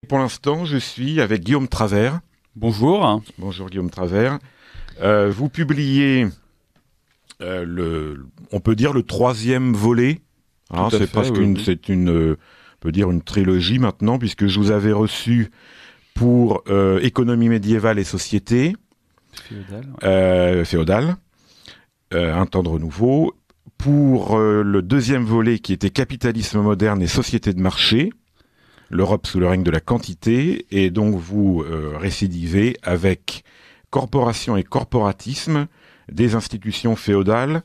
Pour l'instant, je suis avec Guillaume Travers. Bonjour. Bonjour Guillaume Travers. Vous publiez, on peut dire le troisième volet. Tout à C'est fait, presque oui, une, oui. c'est une, on peut dire une trilogie maintenant, puisque je vous avais reçu pour économie médiévale et société Féodal. féodale, un temps de renouveau. Pour le deuxième volet qui était capitalisme moderne et société de marché, l'Europe sous le règne de la quantité, et donc vous récidivez avec corporation et corporatisme, des institutions féodales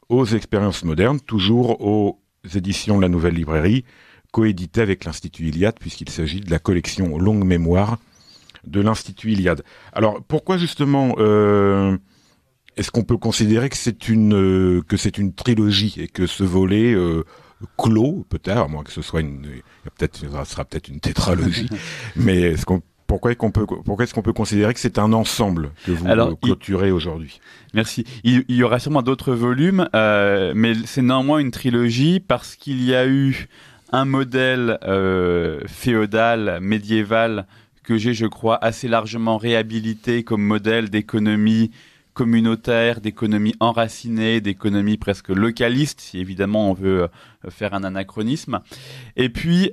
aux expériences modernes, toujours aux éditions de la Nouvelle Librairie, coédité avec l'Institut Iliade, puisqu'il s'agit de la collection Longue Mémoire de l'Institut Iliade. Alors, pourquoi justement est-ce qu'on peut considérer que c'est une trilogie et que ce volet clos, peut-être, à moins que ce soit ça sera peut-être une tétralogie, mais pourquoi est-ce qu'on peut considérer que c'est un ensemble que vous clôturez aujourd'hui? Merci. Il y aura sûrement d'autres volumes, mais c'est néanmoins une trilogie parce qu'il y a eu un modèle féodal, médiéval, que j'ai, je crois, assez largement réhabilité comme modèle d'économie communautaire, d'économie enracinée, d'économie presque localiste, si évidemment on veut faire un anachronisme. Et puis,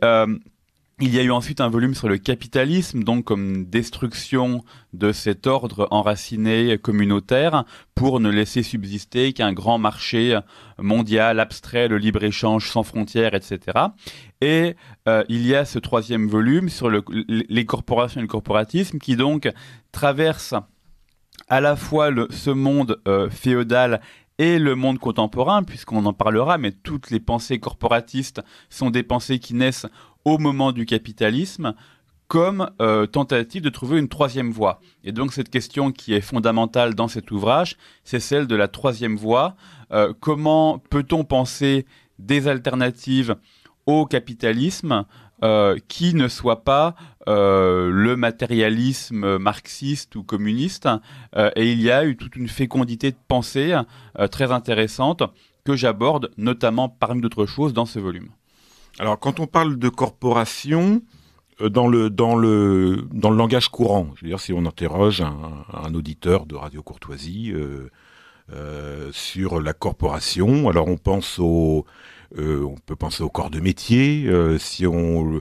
il y a eu ensuite un volume sur le capitalisme, donc comme destruction de cet ordre enraciné communautaire pour ne laisser subsister qu'un grand marché mondial, abstrait, le libre-échange sans frontières, etc. Et il y a ce troisième volume sur les corporations et le corporatisme qui donc traverse à la fois ce monde féodal et le monde contemporain, puisqu'on en parlera, mais toutes les pensées corporatistes sont des pensées qui naissent au moment du capitalisme, comme tentative de trouver une troisième voie. Et donc cette question qui est fondamentale dans cet ouvrage, c'est celle de la troisième voie. Comment peut-on penser des alternatives au capitalisme qui ne soit pas le matérialisme marxiste ou communiste. Et il y a eu toute une fécondité de pensée très intéressante que j'aborde, notamment parmi d'autres choses, dans ce volume. Alors, quand on parle de corporation, dans le langage courant, je veux dire, si on interroge un auditeur de Radio Courtoisie sur la corporation, alors on peut penser au corps de métier, si on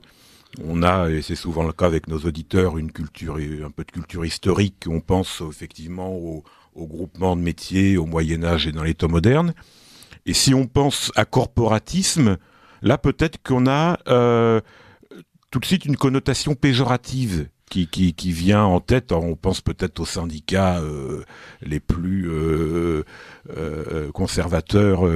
a, et c'est souvent le cas avec nos auditeurs, un peu de culture historique, on pense effectivement au groupement de métiers au Moyen-Âge et dans les temps modernes. Et si on pense à corporatisme, là peut-être qu'on a tout de suite une connotation péjorative qui vient en tête. Alors, on pense peut-être aux syndicats les plus conservateurs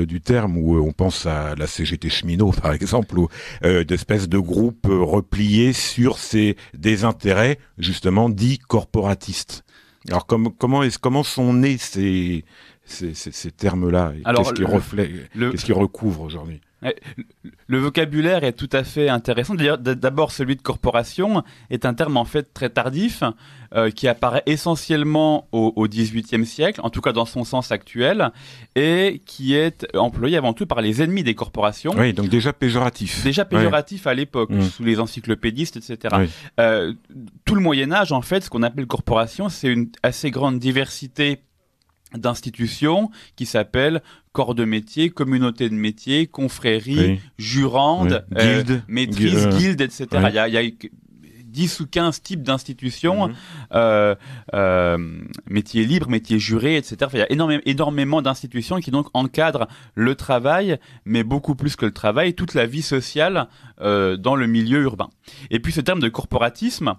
du terme, où on pense à la CGT cheminot par exemple, ou d'espèces de groupes repliés sur des intérêts justement dits corporatistes. Alors comment sont nés ces termes-là? Qu'est-ce qu'ils reflètent, qu'est-ce qu'ils recouvrent aujourd'hui? Le vocabulaire est tout à fait intéressant. D'abord, celui de corporation est un terme en fait très tardif qui apparaît essentiellement au XVIIIe siècle, en tout cas dans son sens actuel, et qui est employé avant tout par les ennemis des corporations. Oui, donc déjà péjoratif. Déjà péjoratif à l'époque, sous les encyclopédistes, etc. Oui. Tout le Moyen-Âge, en fait, ce qu'on appelle corporation, c'est une assez grande diversité d'institutions qui s'appellent corps de métier, communauté de métier, confrérie, jurande, guilde, maîtrise, guilde, etc. Oui. Il y a 10 ou 15 types d'institutions, métier libre, métier juré, etc. Enfin, il y a énormément d'institutions qui donc encadrent le travail, mais beaucoup plus que le travail, toute la vie sociale dans le milieu urbain. Et puis ce terme de corporatisme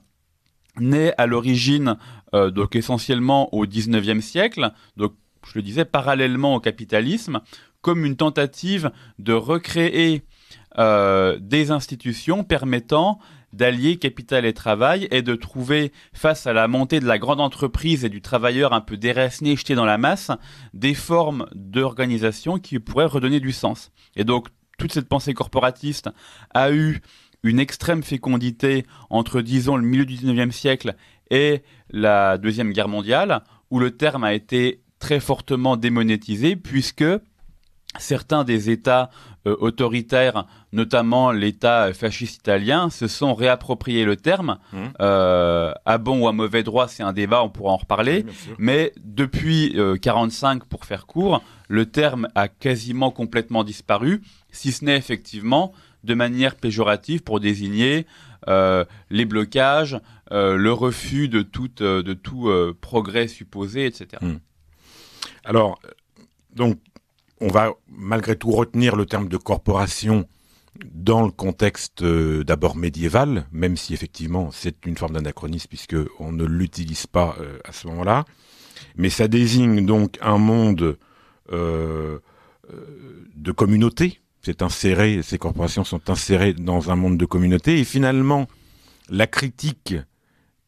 naît à l'origine, donc essentiellement au XIXe siècle, donc je le disais, parallèlement au capitalisme, comme une tentative de recréer des institutions permettant d'allier capital et travail et de trouver, face à la montée de la grande entreprise et du travailleur un peu déraciné, jeté dans la masse, des formes d'organisation qui pourraient redonner du sens. Et donc, toute cette pensée corporatiste a eu une extrême fécondité entre, disons, le milieu du XIXe siècle et la Deuxième Guerre mondiale, où le terme a été très fortement démonétisé, puisque certains des États autoritaires, notamment l'État fasciste italien, se sont réappropriés le terme. À bon ou à mauvais droit, c'est un débat, on pourra en reparler. Oui, mais depuis 1945, pour faire court, le terme a quasiment complètement disparu, si ce n'est effectivement de manière péjorative pour désigner les blocages, le refus de tout progrès supposé, etc. Alors, donc, on va malgré tout retenir le terme de corporation dans le contexte d'abord médiéval, même si effectivement c'est une forme d'anachronisme puisqu'on ne l'utilise pas à ce moment-là. Mais ça désigne donc un monde de communauté. Ces corporations sont insérées dans un monde de communauté. Et finalement, la critique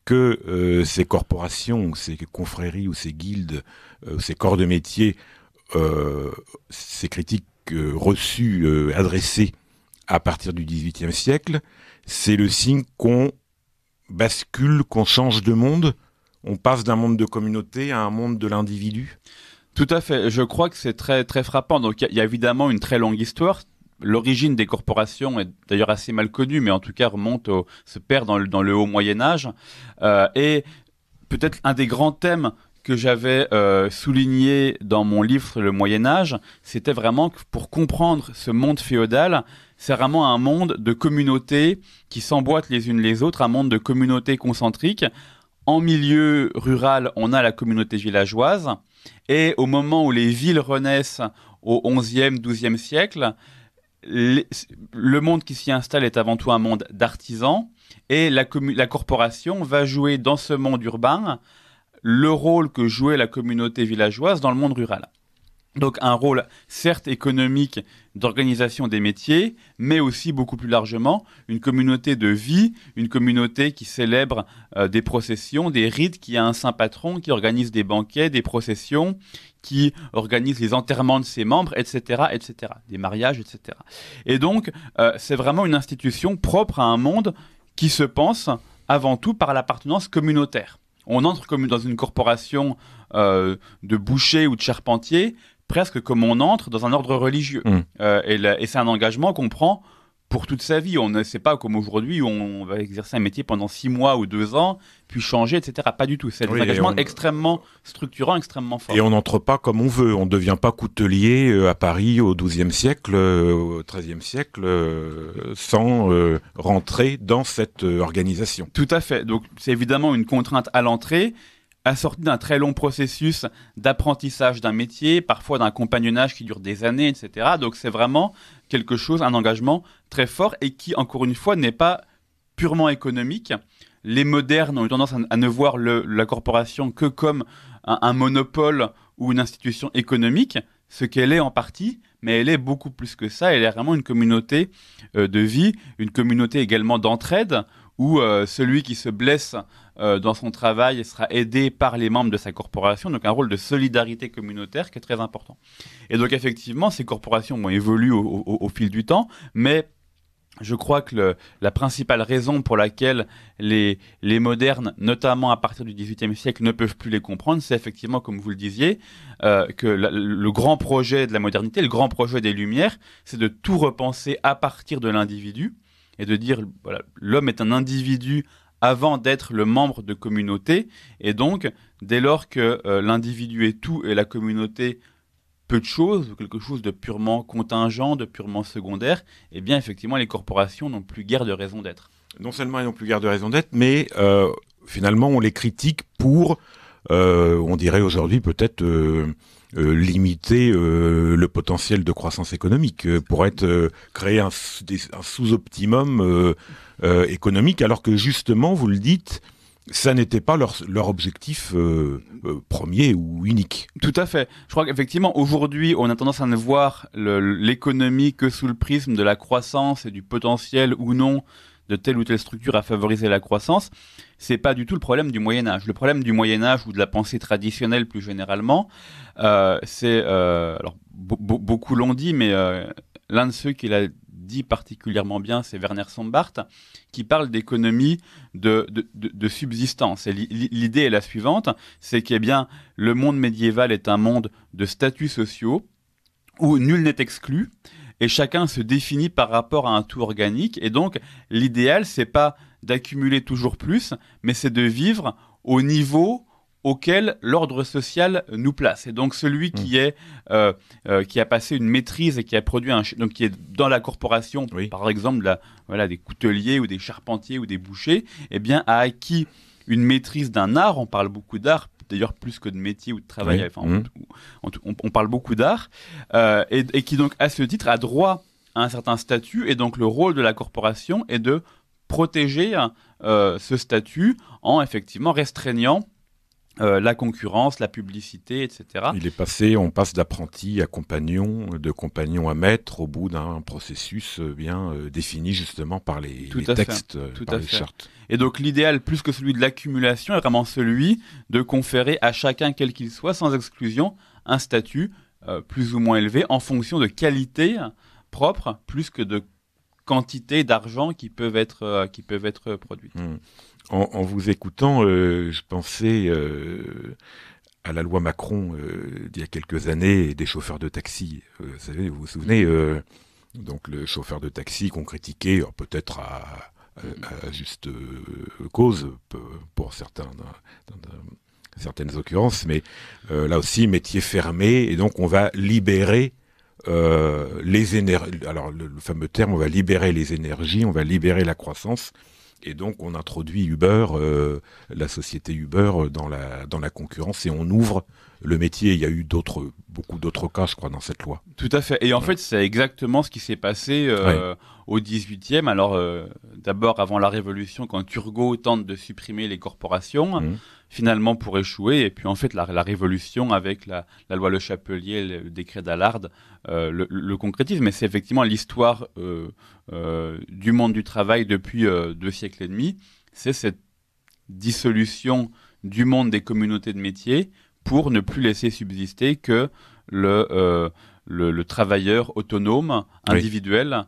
que ces corporations, ces confréries ou ces guildes, ces corps de métier, ces critiques reçues, adressées à partir du XVIIIe siècle, c'est le signe qu'on bascule, qu'on change de monde, on passe d'un monde de communauté à un monde de l'individu. Tout à fait, je crois que c'est très, très frappant. Donc il y a évidemment une très longue histoire. L'origine des corporations est d'ailleurs assez mal connue, mais en tout cas se perd dans le haut Moyen-Âge. Et peut-être un des grands thèmes que j'avais souligné dans mon livre sur le Moyen-Âge, c'était vraiment que pour comprendre ce monde féodal, c'est vraiment un monde de communautés qui s'emboîtent les unes les autres, un monde de communautés concentriques. En milieu rural, on a la communauté villageoise, et au moment où les villes renaissent au XIe, XIIe siècle, le monde qui s'y installe est avant tout un monde d'artisans, et la corporation va jouer dans ce monde urbain le rôle que jouait la communauté villageoise dans le monde rural. Donc un rôle certes économique d'organisation des métiers, mais aussi beaucoup plus largement une communauté de vie, une communauté qui célèbre des processions, des rites, qui a un saint patron, qui organise des banquets, des processions, qui organise les enterrements de ses membres, etc., etc., des mariages, etc. Et donc c'est vraiment une institution propre à un monde qui se pense avant tout par l'appartenance communautaire. On entre comme dans une corporation de bouchers ou de charpentiers, presque comme on entre dans un ordre religieux. Et c'est un engagement qu'on prend pour toute sa vie. On ne sait pas comme aujourd'hui où on va exercer un métier pendant 6 mois ou 2 ans, puis changer, etc. Pas du tout. C'est un engagement extrêmement structurant, extrêmement fort. Et on n'entre pas comme on veut. On ne devient pas coutelier à Paris au XIIe siècle, au XIIIe siècle, sans rentrer dans cette organisation. Tout à fait. Donc c'est évidemment une contrainte à l'entrée, assorti d'un très long processus d'apprentissage d'un métier, parfois d'un compagnonnage qui dure des années, etc. Donc c'est vraiment quelque chose, un engagement très fort et qui, encore une fois, n'est pas purement économique. Les modernes ont eu tendance à ne voir la corporation que comme un monopole ou une institution économique, ce qu'elle est en partie, mais elle est beaucoup plus que ça. Elle est vraiment une communauté de vie, une communauté également d'entraide, où celui qui se blesse dans son travail sera aidé par les membres de sa corporation, donc un rôle de solidarité communautaire qui est très important. Et donc effectivement, ces corporations ont évolué au fil du temps, mais je crois que la principale raison pour laquelle les modernes, notamment à partir du XVIIIe siècle, ne peuvent plus les comprendre, c'est effectivement, comme vous le disiez, que le grand projet de la modernité, le grand projet des Lumières, c'est de tout repenser à partir de l'individu, et de dire, voilà, l'homme est un individu avant d'être le membre de communauté, et donc, dès lors que l'individu est tout et la communauté peu de choses, ou quelque chose de purement contingent, de purement secondaire, eh bien, effectivement, les corporations n'ont plus guère de raison d'être. Non seulement elles n'ont plus guère de raison d'être, mais finalement, on les critique pour, on dirait aujourd'hui peut-être... limiter le potentiel de croissance économique pour créer un sous-optimum économique, alors que justement, vous le dites, ça n'était pas leur objectif premier ou unique. Tout à fait. Je crois qu'effectivement, aujourd'hui, on a tendance à ne voir l'économie que sous le prisme de la croissance et du potentiel ou non de telle ou telle structure à favoriser la croissance. C'est pas du tout le problème du Moyen-Âge. Le problème du Moyen-Âge ou de la pensée traditionnelle plus généralement, c'est... alors, beaucoup l'ont dit, mais l'un de ceux qui l'a dit particulièrement bien, c'est Werner Sombart, qui parle d'économie de subsistance. Et l'idée est la suivante, c'est que le monde médiéval est un monde de statuts sociaux, où nul n'est exclu et chacun se définit par rapport à un tout organique. Et donc, l'idéal, c'est pas d'accumuler toujours plus, mais c'est de vivre au niveau auquel l'ordre social nous place. Et donc, celui qui a passé une maîtrise et qui a produit donc qui est dans la corporation, par exemple, des couteliers ou des charpentiers ou des bouchers, eh bien, a acquis une maîtrise d'un art. On parle beaucoup d'art, d'ailleurs plus que de métier ou de travail, on parle beaucoup d'art, et qui donc à ce titre a droit à un certain statut, et donc le rôle de la corporation est de protéger ce statut en effectivement restreignant la concurrence, la publicité, etc. On passe d'apprenti à compagnon, de compagnon à maître au bout d'un processus bien défini justement par les textes, par les chartes. Et donc l'idéal, plus que celui de l'accumulation, est vraiment celui de conférer à chacun, quel qu'il soit, sans exclusion, un statut plus ou moins élevé en fonction de qualité propre, plus que de quantité d'argent qui peuvent être produites. En vous écoutant, je pensais à la loi Macron d'il y a quelques années des chauffeurs de taxi. Vous vous souvenez, donc le chauffeur de taxi qu'on critiquait, peut-être à juste cause pour certaines occurrences, mais là aussi métier fermé, et donc on va libérer les énergies. Alors le fameux terme, on va libérer les énergies, on va libérer la croissance. Et donc, on introduit Uber, la société Uber, dans la concurrence, et on ouvre le métier. Il y a eu beaucoup d'autres cas, je crois, dans cette loi. Tout à fait. Et en fait, c'est exactement ce qui s'est passé au 18e. Alors, d'abord, avant la Révolution, quand Turgot tente de supprimer les corporations, finalement pour échouer. Et puis, en fait, la Révolution, avec la loi Le Chapelier, le décret d'Allard, le concrétise. Mais c'est effectivement l'histoire du monde du travail depuis 2 siècles et demi. C'est cette dissolution du monde des communautés de métiers pour ne plus laisser subsister que le travailleur autonome, individuel,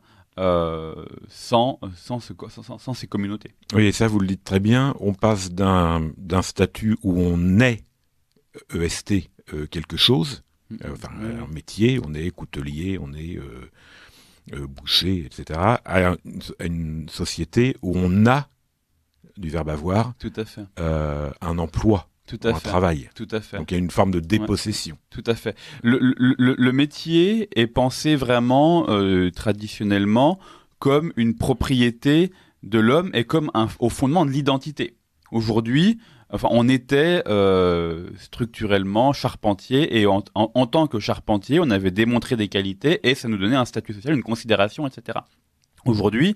sans ces communautés. Oui, et ça, vous le dites très bien. On passe d'un statut où on est EST quelque chose, un métier, on est coutelier, on est boucher, etc., à une société où on a, du verbe avoir, tout à fait, un emploi. Un travail. Tout à fait. Donc il y a une forme de dépossession. Tout à fait. Le métier est pensé vraiment traditionnellement comme une propriété de l'homme et comme au fondement de l'identité. Aujourd'hui, on était structurellement charpentier, et en tant que charpentier, on avait démontré des qualités et ça nous donnait un statut social, une considération, etc. Aujourd'hui,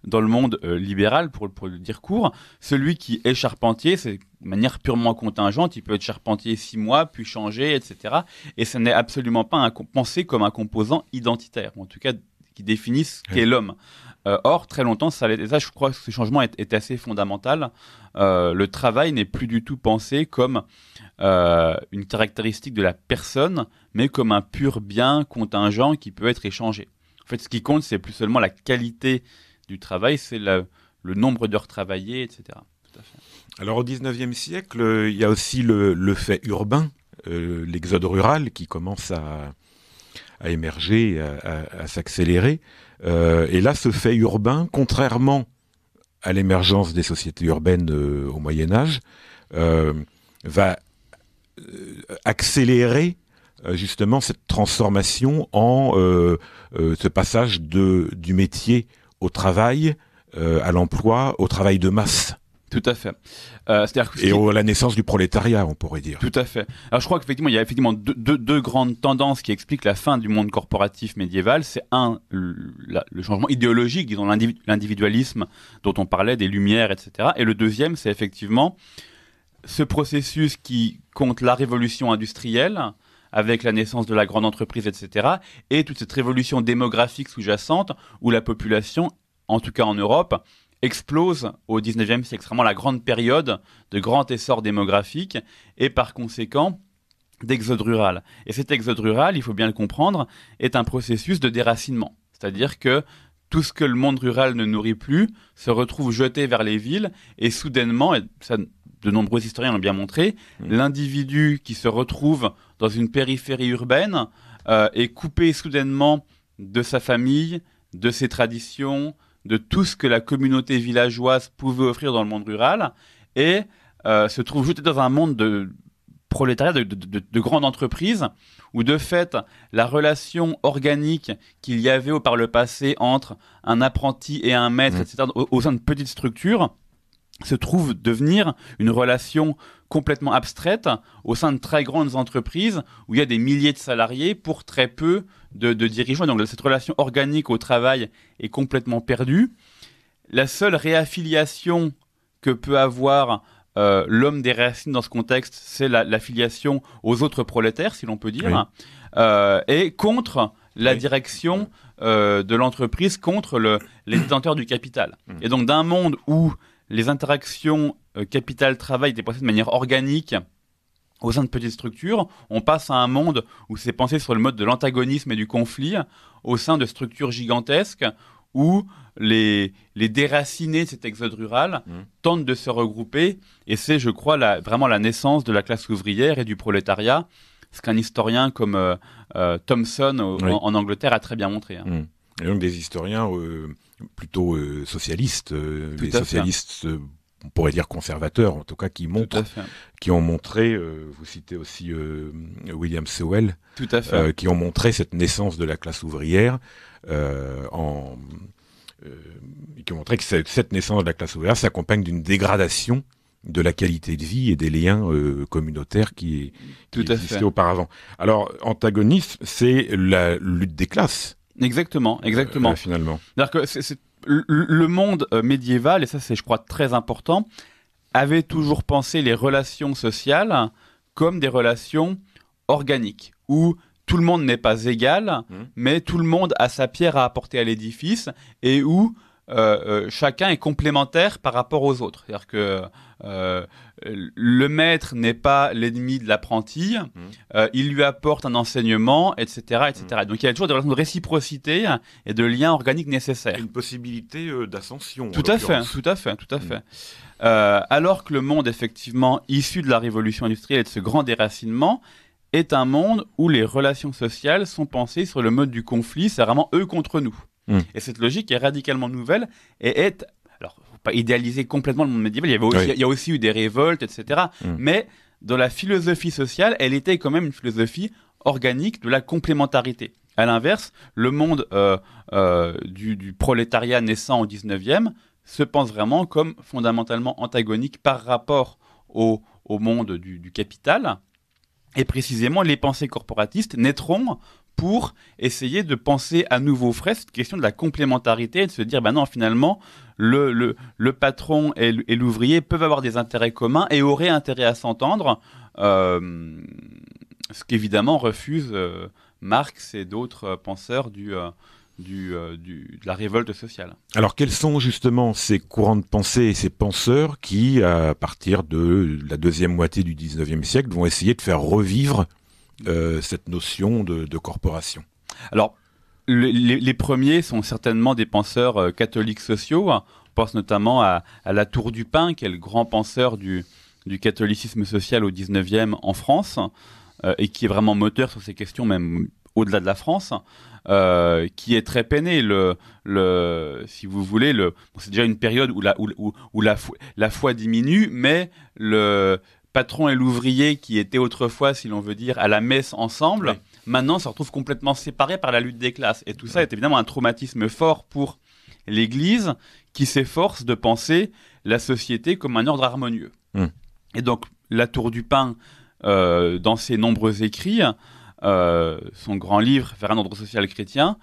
dans le monde libéral, pour le dire court, celui qui est charpentier, c'est de manière purement contingente, il peut être charpentier 6 mois, puis changer, etc. Et ce n'est absolument pas pensé comme un composant identitaire, ou en tout cas qui définit ce qu'est l'homme. Or, très longtemps, ça l'était. Et ça, je crois que ce changement est assez fondamental. Le travail n'est plus du tout pensé comme une caractéristique de la personne, mais comme un pur bien contingent qui peut être échangé. En fait, ce qui compte, c'est plus seulement la qualité du travail, c'est le nombre d'heures travaillées, etc. Tout à fait. Alors au XIXe siècle, il y a aussi le fait urbain, l'exode rural qui commence à émerger, à s'accélérer. Et là, ce fait urbain, contrairement à l'émergence des sociétés urbaines au Moyen-Âge, va accélérer justement cette transformation en ce passage du métier au travail, à l'emploi, au travail de masse. Tout à fait. Et à la naissance du prolétariat, on pourrait dire. Tout à fait. Alors je crois qu'effectivement, il y a effectivement deux grandes tendances qui expliquent la fin du monde corporatif médiéval. C'est le changement idéologique, disons l'individualisme dont on parlait, des Lumières, etc. Et le deuxième, c'est effectivement ce processus qui compte la révolution industrielle, avec la naissance de la grande entreprise, etc. Et toute cette révolution démographique sous-jacente où la population, en tout cas en Europe, explose au 19e siècle. C'est vraiment la grande période de grand essor démographique et par conséquent d'exode rural. Et cet exode rural, il faut bien le comprendre, est un processus de déracinement. C'est-à-dire que tout ce que le monde rural ne nourrit plus se retrouve jeté vers les villes et soudainement, et ça de nombreux historiens l'ont bien montré, l'individu qui se retrouve dans une périphérie urbaine est coupé soudainement de sa famille, de ses traditions, de tout ce que la communauté villageoise pouvait offrir dans le monde rural, et se trouve jeté dans un monde de prolétariat, de grandes entreprises, où de fait, la relation organique qu'il y avait par le passé entre un apprenti et un maître, etc., au sein de petites structures, se trouve devenir une relation complètement abstraite au sein de très grandes entreprises où il y a des milliers de salariés pour très peu de dirigeants. Donc cette relation organique au travail est complètement perdue. La seule réaffiliation que peut avoir l'homme des racines dans ce contexte, c'est l'affiliation aux autres prolétaires, si l'on peut dire, et contre la direction de l'entreprise, contre les détenteurs du capital. Et donc d'un monde où les interactions capital-travail étaient pensées de manière organique au sein de petites structures, on passe à un monde où c'est pensé sur le mode de l'antagonisme et du conflit au sein de structures gigantesques où les déracinés de cet exode rural tentent de se regrouper. Et c'est, je crois, vraiment la naissance de la classe ouvrière et du prolétariat, ce qu'un historien comme Thomson en Angleterre a très bien montré. Et donc des historiens plutôt socialistes, les socialistes, on pourrait dire conservateurs, en tout cas, qui ont montré, vous citez aussi William Sewell, qui ont montré cette naissance de la classe ouvrière, qui ont montré que cette naissance de la classe ouvrière s'accompagne d'une dégradation de la qualité de vie et des liens communautaires qui existaient auparavant. Alors, antagonisme, c'est la lutte des classes. Exactement. Finalement. C'est-à-dire que le monde médiéval, et ça c'est je crois très important, avait toujours pensé les relations sociales comme des relations organiques, où tout le monde n'est pas égal, mais tout le monde a sa pierre à apporter à l'édifice, et où chacun est complémentaire par rapport aux autres. C'est-à-dire que le maître n'est pas l'ennemi de l'apprenti, il lui apporte un enseignement, etc., etc. Donc il y a toujours des relations de réciprocité et de liens organiques nécessaires. Une possibilité d'ascension. Tout à fait. Alors que le monde, effectivement, issu de la révolution industrielle et de ce grand déracinement, est un monde où les relations sociales sont pensées sur le mode du conflit, c'est vraiment eux contre nous. Et cette logique est radicalement nouvelle et est, alors, faut pas idéaliser complètement le monde médiéval, il y a aussi eu des révoltes, etc. Mais dans la philosophie sociale, elle était quand même une philosophie organique de la complémentarité. À l'inverse, le monde du prolétariat naissant au 19e se pense vraiment comme fondamentalement antagonique par rapport au monde du capital. Et précisément, les pensées corporatistes naîtront pour essayer de penser à nouveau frais cette question de la complémentarité et de se dire, non, finalement, le patron et l'ouvrier peuvent avoir des intérêts communs et auraient intérêt à s'entendre, ce qu'évidemment refusent Marx et d'autres penseurs de la révolte sociale. Alors, quels sont justement ces courants de pensée et ces penseurs qui, à partir de la deuxième moitié du 19e siècle, vont essayer de faire revivre cette notion de corporation? Alors, les premiers sont certainement des penseurs catholiques sociaux. On pense notamment à Latour du Pin, qui est le grand penseur du catholicisme social au 19e en France, et qui est vraiment moteur sur ces questions, même au-delà de la France, qui est très peiné. Si vous voulez, c'est déjà une période où la foi diminue, mais le patron et l'ouvrier qui étaient autrefois, si l'on veut dire, à la messe ensemble, maintenant se retrouvent complètement séparés par la lutte des classes. Et tout ça est évidemment un traumatisme fort pour l'Église qui s'efforce de penser la société comme un ordre harmonieux. Et donc, Latour du Pin, dans ses nombreux écrits, son grand livre « Vers un ordre social chrétien »,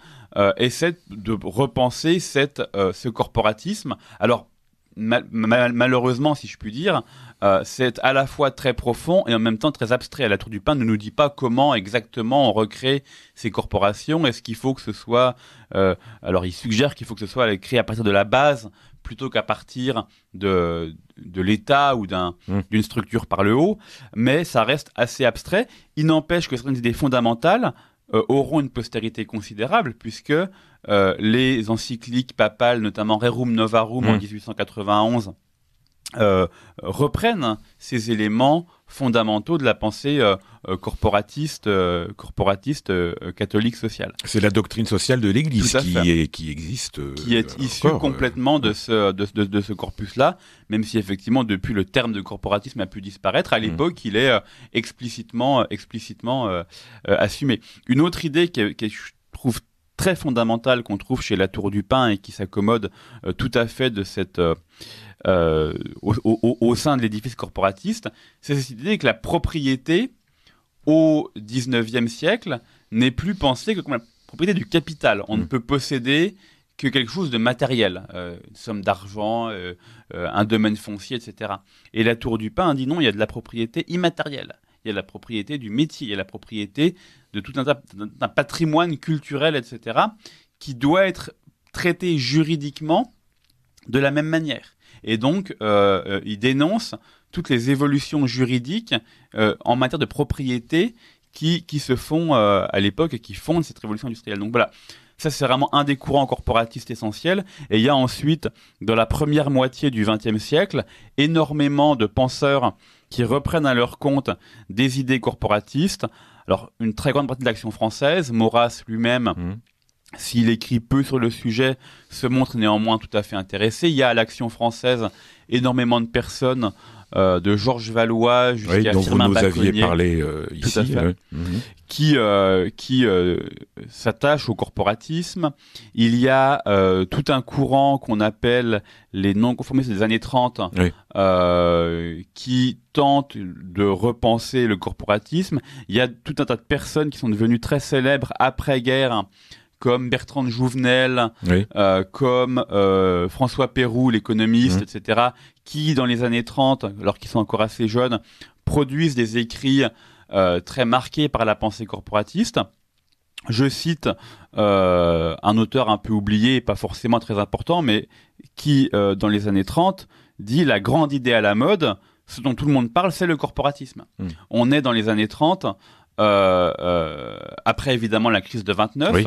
essaie de repenser ce corporatisme. Alors, malheureusement, si je puis dire, c'est à la fois très profond et en même temps très abstrait. Latour du Pin ne nous dit pas comment exactement on recrée ces corporations. Est-ce qu'il faut que ce soit... alors, il suggère qu'il faut que ce soit créé à partir de la base plutôt qu'à partir de l'État ou d'une structure par le haut, mais ça reste assez abstrait. Il n'empêche que certaines idées fondamentales auront une postérité considérable, puisque les encycliques papales, notamment Rerum Novarum en 1891, reprennent ces éléments fondamentaux de la pensée corporatiste catholique sociale. C'est la doctrine sociale de l'Église qui existe. Qui est issue complètement de ce corpus-là, même si effectivement depuis le terme de corporatisme a pu disparaître, à l'époque il est explicitement assumé. Une autre idée qui je trouve très fondamentale, qu'on trouve chez Latour du Pin et qui s'accommode tout à fait de cette... au sein de l'édifice corporatiste, c'est cette idée que la propriété au XIXe siècle n'est plus pensée que comme la propriété du capital. On ne peut posséder que quelque chose de matériel, une somme d'argent, un domaine foncier, etc. Et Latour du Pin dit non, il y a de la propriété immatérielle. Il y a la propriété du métier, il y a la propriété de tout un patrimoine culturel, etc., qui doit être traité juridiquement de la même manière. Et donc, il dénonce toutes les évolutions juridiques en matière de propriété qui se font à l'époque et qui fondent cette révolution industrielle. Donc voilà, ça c'est vraiment un des courants corporatistes essentiels. Et il y a ensuite, dans la première moitié du XXe siècle, énormément de penseurs qui reprennent à leur compte des idées corporatistes. Alors, une très grande partie de l'Action française, Maurras lui-même, s'il écrit peu sur le sujet, se montre néanmoins tout à fait intéressé. Il y a à l'Action française énormément de personnes, de Georges Valois jusqu'à Firmin Bacconnier, vous nous aviez parlé ici, qui s'attachent au corporatisme. Il y a tout un courant qu'on appelle les non-conformistes des années 30, qui tentent de repenser le corporatisme. Il y a tout un tas de personnes qui sont devenues très célèbres après-guerre, comme Bertrand de Jouvenel, comme François Pérou, l'économiste, etc., qui, dans les années 30, alors qu'ils sont encore assez jeunes, produisent des écrits très marqués par la pensée corporatiste. Je cite un auteur un peu oublié, et pas forcément très important, mais qui, dans les années 30, dit « La grande idée à la mode, ce dont tout le monde parle, c'est le corporatisme ». On est dans les années 30, après évidemment la crise de 29,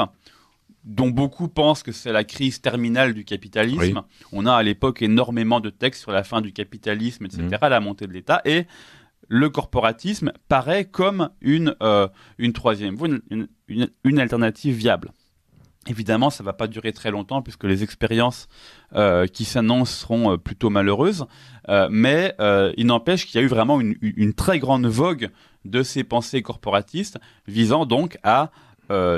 dont beaucoup pensent que c'est la crise terminale du capitalisme. On a à l'époque énormément de textes sur la fin du capitalisme, etc., la montée de l'État, et le corporatisme paraît comme une troisième voie, une alternative viable. Évidemment, ça ne va pas durer très longtemps puisque les expériences qui s'annoncent seront plutôt malheureuses, mais il n'empêche qu'il y a eu vraiment une très grande vogue de ces pensées corporatistes visant donc à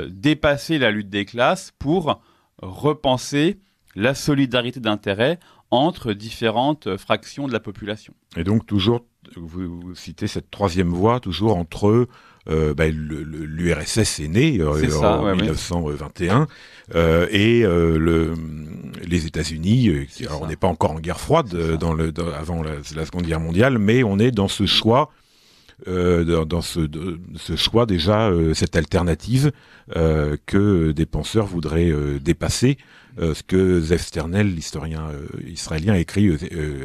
dépasser la lutte des classes pour repenser la solidarité d'intérêt entre différentes fractions de la population. Et donc toujours, vous citez cette troisième voie, toujours entre l'URSS est né en 1921 et les États-Unis. Alors on n'est pas encore en guerre froide avant la Seconde Guerre mondiale, mais on est dans ce choix. Dans ce choix déjà, cette alternative que des penseurs voudraient dépasser, ce que Zev Sternel, l'historien israélien, a écrit,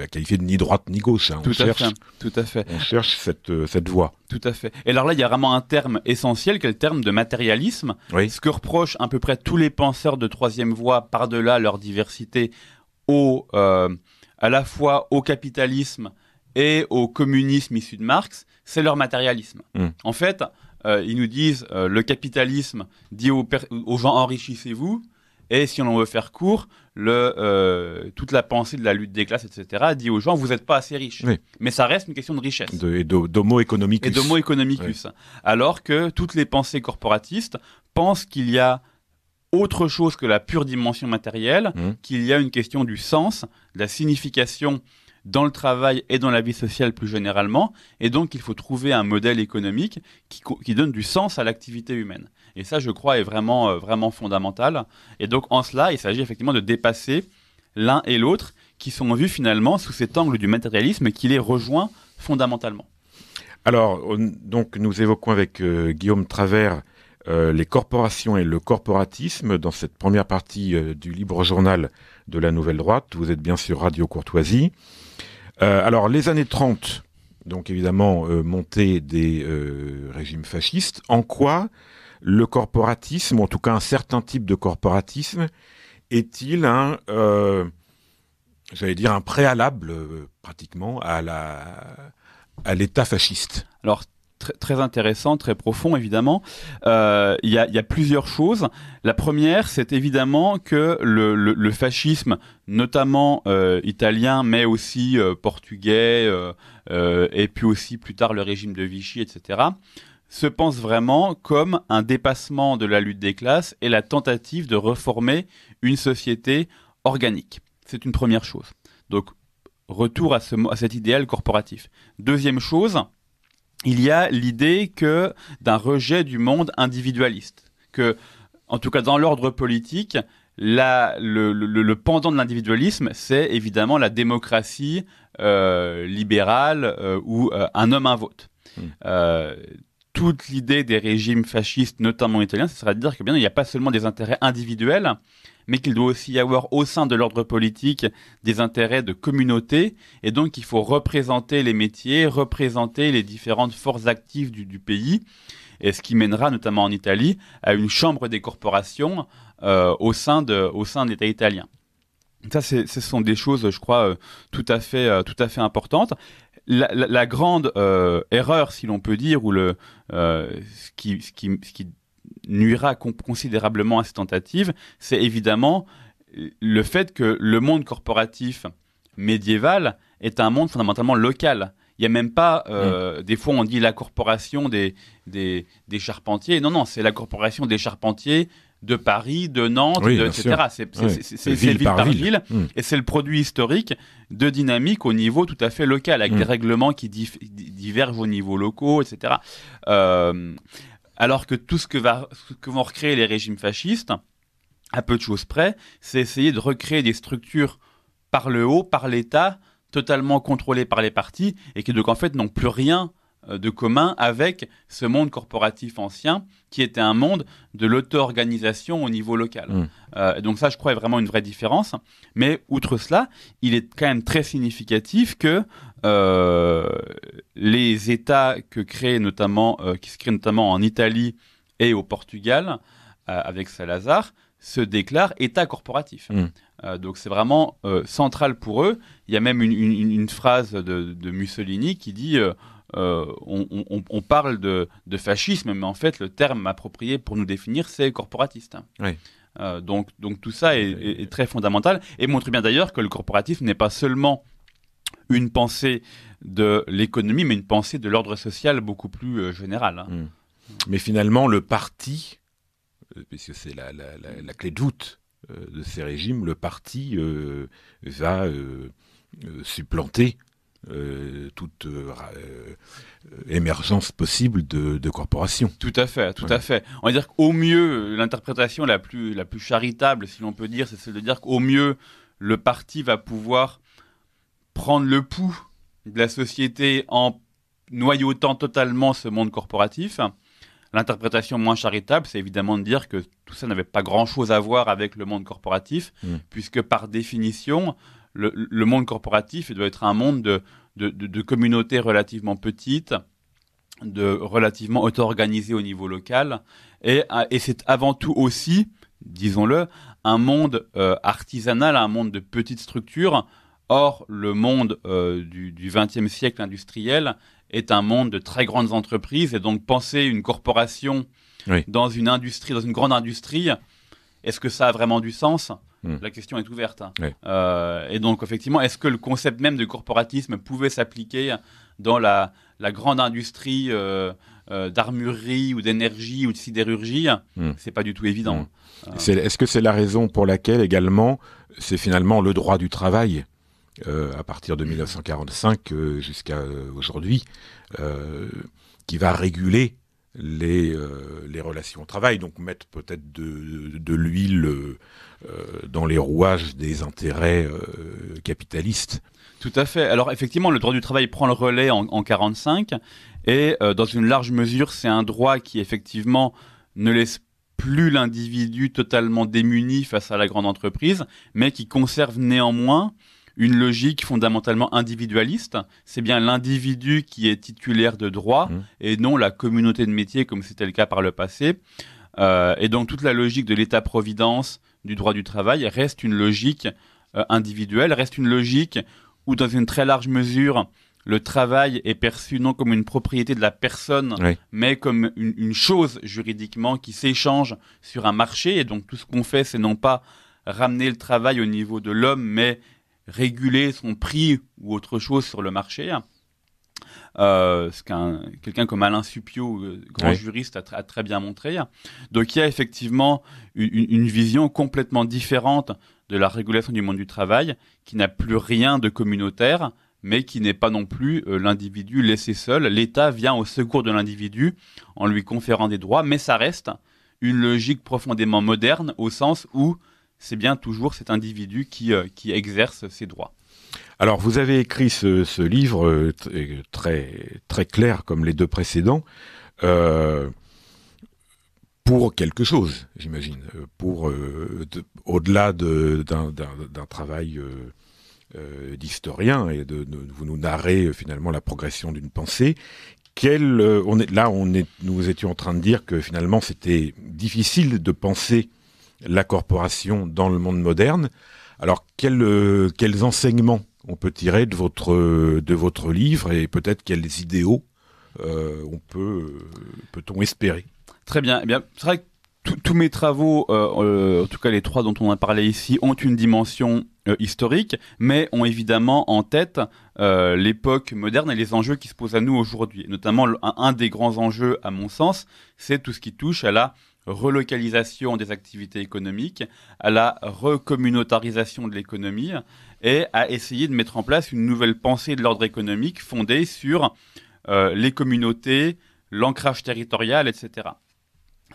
a qualifié de ni droite ni gauche. Tout à fait. On cherche cette voie. Tout à fait. Et alors là, il y a vraiment un terme essentiel qui est le terme de matérialisme. Ce que reprochent à peu près tous les penseurs de troisième voie, par-delà leur diversité, à la fois au capitalisme et au communisme issu de Marx, c'est leur matérialisme. En fait, ils nous disent le capitalisme dit aux gens enrichissez-vous, et si on veut faire court, toute la pensée de la lutte des classes, etc., dit aux gens vous n'êtes pas assez riches. Mais ça reste une question de richesse. D'homo economicus. Et d'homo economicus. Alors que toutes les pensées corporatistes pensent qu'il y a autre chose que la pure dimension matérielle, qu'il y a une question du sens, de la signification dans le travail et dans la vie sociale plus généralement, et donc il faut trouver un modèle économique qui donne du sens à l'activité humaine. Et ça, je crois, est vraiment, vraiment fondamental. Et donc en cela, il s'agit effectivement de dépasser l'un et l'autre, qui sont vus finalement sous cet angle du matérialisme qui les rejoint fondamentalement. Alors, donc nous évoquons avec Guillaume Travers les corporations et le corporatisme dans cette première partie du Libre Journal de la Nouvelle Droite. Vous êtes bien sur Radio Courtoisie. Alors, les années 30, donc évidemment, montée des régimes fascistes. En quoi le corporatisme, ou en tout cas un certain type de corporatisme, est-il un j'allais dire, un préalable pratiquement à l'État fasciste. Alors, très intéressant, très profond, évidemment. Il y a plusieurs choses. La première, c'est évidemment que le fascisme, notamment italien, mais aussi portugais, et puis aussi plus tard le régime de Vichy, etc., se pense vraiment comme un dépassement de la lutte des classes et la tentative de reformer une société organique. C'est une première chose. Donc, retour à cet idéal corporatif. Deuxième chose, il y a l'idée d'un rejet du monde individualiste. Que, en tout cas, dans l'ordre politique, le pendant de l'individualisme, c'est évidemment la démocratie libérale ou un homme, un vote. Toute l'idée des régimes fascistes, notamment italiens, ce serait de dire que bien il n'y a pas seulement des intérêts individuels, mais qu'il doit aussi y avoir au sein de l'ordre politique des intérêts de communauté, et donc il faut représenter les métiers, représenter les différentes forces actives du pays, et ce qui mènera notamment en Italie à une chambre des corporations au sein de l'État italien. Ça, ce sont des choses, je crois, tout à fait importantes. La grande erreur, si l'on peut dire, ou ce qui nuira considérablement à cette tentative, c'est évidemment le fait que le monde corporatif médiéval est un monde fondamentalement local. Il n'y a même pas, des fois on dit la corporation des charpentiers. Non, c'est la corporation des charpentiers de Paris, de Nantes, etc. C'est ville par ville. Et c'est le produit historique de dynamique au niveau tout à fait local, avec des règlements qui divergent au niveau locaux, etc. Alors que tout ce que vont recréer les régimes fascistes, à peu de choses près, c'est essayer de recréer des structures par le haut, par l'État, totalement contrôlées par les partis, et qui donc en fait n'ont plus rien de commun avec ce monde corporatif ancien qui était un monde de l'auto-organisation au niveau local. Donc ça, je crois, est vraiment une vraie différence. Mais outre cela, il est quand même très significatif que les États qui se créent notamment en Italie et au Portugal, avec Salazar, se déclarent États corporatifs. Donc c'est vraiment central pour eux. Il y a même une phrase de Mussolini qui dit on parle de fascisme, mais en fait le terme approprié pour nous définir, c'est corporatiste. Oui. Donc tout ça est très fondamental et montre bien d'ailleurs que le corporatisme n'est pas seulement une pensée de l'économie, mais une pensée de l'ordre social beaucoup plus générale. Mais finalement, le parti, puisque c'est la clé de voûte de ces régimes, le parti va supplanter toute émergence possible de corporations. Tout à fait. On va dire qu'au mieux, l'interprétation la plus charitable, si l'on peut dire, c'est celle de dire qu'au mieux, le parti va pouvoir prendre le pouls de la société en noyautant totalement ce monde corporatif. L'interprétation moins charitable, c'est évidemment de dire que tout ça n'avait pas grand-chose à voir avec le monde corporatif, puisque par définition, le monde corporatif doit être un monde de communautés relativement petites, relativement auto-organisées au niveau local, et c'est avant tout aussi, disons-le, un monde artisanal, un monde de petites structures. Or, le monde du XXe siècle industriel est un monde de très grandes entreprises, et donc penser une corporation dans une industrie, dans une grande industrie, est-ce que ça a vraiment du sens ? La question est ouverte. Et donc, effectivement, est-ce que le concept même de corporatisme pouvait s'appliquer dans la grande industrie d'armurerie ou d'énergie ou de sidérurgie ? C'est pas du tout évident. Est-ce que c'est la raison pour laquelle, également, c'est finalement le droit du travail à partir de 1945 jusqu'à aujourd'hui, qui va réguler les relations au travail, donc mettre peut-être de l'huile dans les rouages des intérêts capitalistes. Tout à fait. Alors effectivement, le droit du travail prend le relais en 1945, et dans une large mesure, c'est un droit qui effectivement ne laisse plus l'individu totalement démuni face à la grande entreprise, mais qui conserve néanmoins une logique fondamentalement individualiste. C'est bien l'individu qui est titulaire de droits et non la communauté de métiers comme c'était le cas par le passé. Et donc toute la logique de l'État-providence, du droit du travail, reste une logique individuelle, reste une logique où, dans une très large mesure, le travail est perçu non comme une propriété de la personne, Oui. mais comme une chose juridiquement qui s'échange sur un marché. Et donc tout ce qu'on fait, c'est non pas ramener le travail au niveau de l'homme, mais réguler son prix ou autre chose sur le marché. Ce quelqu'un comme Alain Suppiot, grand Oui. juriste, a très bien montré. Donc il y a effectivement une vision complètement différente de la régulation du monde du travail, qui n'a plus rien de communautaire, mais qui n'est pas non plus l'individu laissé seul. L'État vient au secours de l'individu en lui conférant des droits, mais ça reste une logique profondément moderne, au sens où c'est bien toujours cet individu qui exerce ses droits. Alors, vous avez écrit ce livre très, très clair, comme les deux précédents, pour quelque chose, j'imagine, pour au-delà d'un travail d'historien et vous nous narrez finalement la progression d'une pensée. Nous étions en train de dire que finalement c'était difficile de penser la corporation dans le monde moderne. Alors quels enseignements on peut tirer de votre livre et peut-être quels idéaux peut-on espérer? Très bien. Eh bien, c'est vrai que tous mes travaux, en tout cas les trois dont on a parlé ici, ont une dimension historique, mais ont évidemment en tête l'époque moderne et les enjeux qui se posent à nous aujourd'hui. Notamment, un des grands enjeux, à mon sens, c'est tout ce qui touche à la relocalisation des activités économiques, à la recommunautarisation de l'économie et à essayer de mettre en place une nouvelle pensée de l'ordre économique fondée sur les communautés, l'ancrage territorial, etc.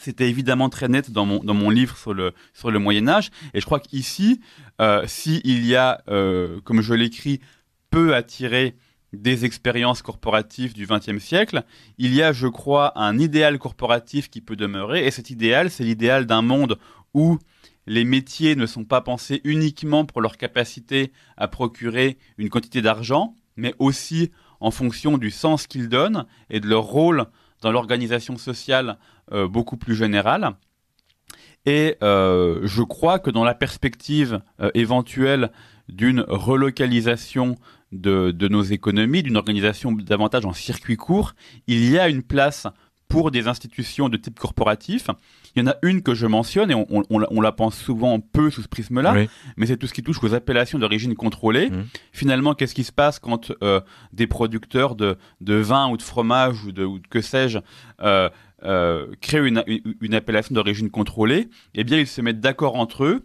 C'était évidemment très net dans mon livre sur le Moyen-Âge. Et je crois qu'ici, s'il y a, comme je l'écris, peu à tirer des expériences corporatives du XXe siècle, il y a, je crois, un idéal corporatif qui peut demeurer. Et cet idéal, c'est l'idéal d'un monde où les métiers ne sont pas pensés uniquement pour leur capacité à procurer une quantité d'argent, mais aussi en fonction du sens qu'ils donnent et de leur rôle dans l'organisation sociale beaucoup plus générale. Et je crois que dans la perspective éventuelle d'une relocalisation de nos économies, d'une organisation davantage en circuit court, il y a une place pour des institutions de type corporatif. Il y en a une que je mentionne, et on la pense souvent peu sous ce prisme-là, oui. Mais c'est tout ce qui touche aux appellations d'origine contrôlée. Finalement, qu'est-ce qui se passe quand des producteurs de vin ou de fromage ou de que sais-je créent une appellation d'origine contrôlée? Eh bien, ils se mettent d'accord entre eux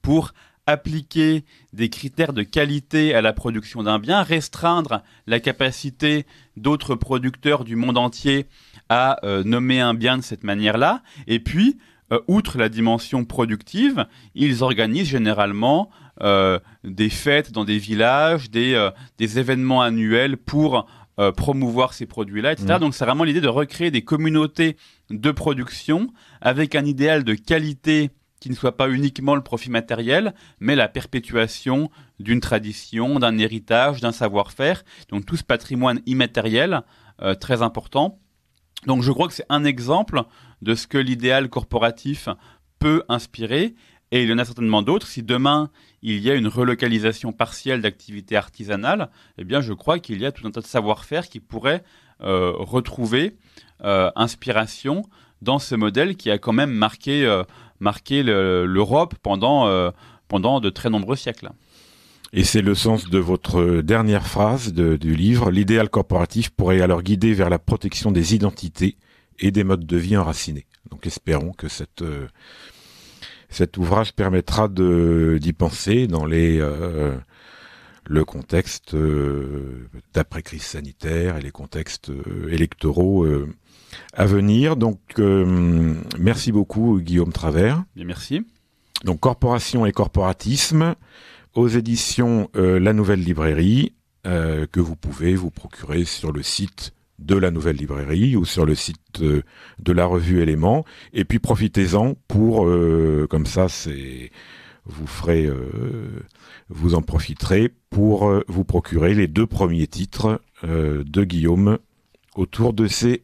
pour appliquer des critères de qualité à la production d'un bien, restreindre la capacité d'autres producteurs du monde entier à nommer un bien de cette manière-là. Et puis, outre la dimension productive, ils organisent généralement des fêtes dans des villages, des événements annuels pour promouvoir ces produits-là, etc. Donc, c'est vraiment l'idée de recréer des communautés de production avec un idéal de qualité qui ne soit pas uniquement le profit matériel, mais la perpétuation d'une tradition, d'un héritage, d'un savoir-faire. Donc tout ce patrimoine immatériel, très important. Donc je crois que c'est un exemple de ce que l'idéal corporatif peut inspirer, et il y en a certainement d'autres. Si demain, il y a une relocalisation partielle d'activités artisanales, eh bien je crois qu'il y a tout un tas de savoir-faire qui pourrait retrouver inspiration dans ce modèle qui a quand même marqué l'Europe pendant de très nombreux siècles. Et c'est le sens de votre dernière phrase du livre. L'idéal corporatif pourrait alors guider vers la protection des identités et des modes de vie enracinés. Donc espérons que cet ouvrage permettra d'y penser dans le contexte d'après-crise sanitaire et les contextes électoraux à venir. Donc, merci beaucoup, Guillaume Travers. Bien, merci. Donc, Corporation et corporatisme, aux éditions La Nouvelle Librairie, que vous pouvez vous procurer sur le site de La Nouvelle Librairie ou sur le site de la revue Éléments. Et puis, profitez-en pour, comme ça, vous en profiterez pour vous procurer les 2 premiers titres de Guillaume autour de ces